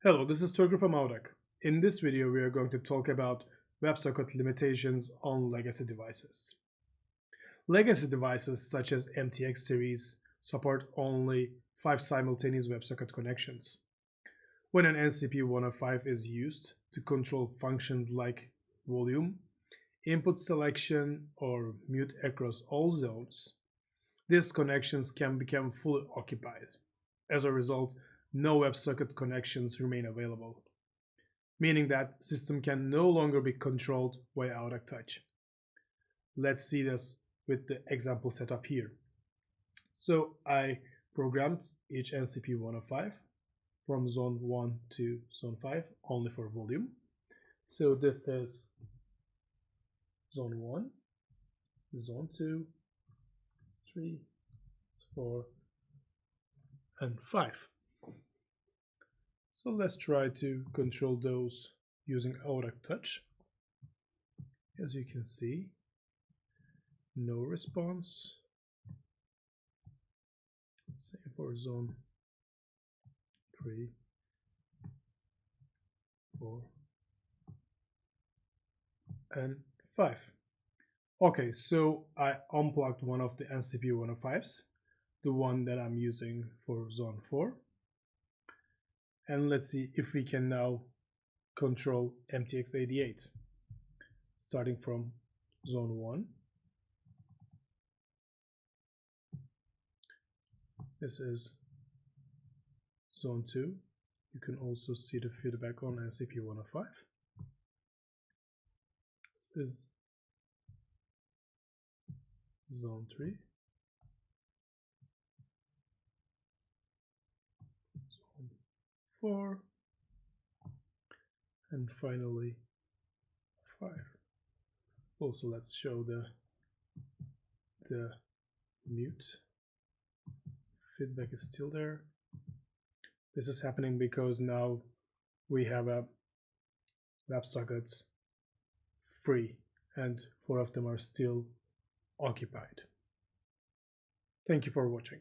Hello, this is Turker from AUDAC. In this video, we are going to talk about WebSocket limitations on legacy devices. Legacy devices such as MTX series support only 5 simultaneous WebSocket connections. When an NCP105 is used to control functions like volume, input selection, or mute across all zones, these connections can become fully occupied. As a result, no WebSocket connections remain available, meaning that system can no longer be controlled by AUDAC Touch. Let's see this with the example setup here. So I programmed each NCP105 from zone 1 to zone 5 only for volume. So this is zone 1, zone 2, 3, 4, and 5. So let's try to control those using AUDAC Touch. As you can see, no response. Let's say for zone 3, 4, and 5. Okay, so I unplugged one of the NCP105s, the one that I'm using for zone 4. And let's see if we can now control MTX88, starting from zone 1. This is zone 2. You can also see the feedback on NCP105. This is zone 3. Zone 4. And finally 5. Also, let's show the mute. Feedback is still there. This is happening because now we have a WebSockets free and 4 of them are still occupied. Thank you for watching.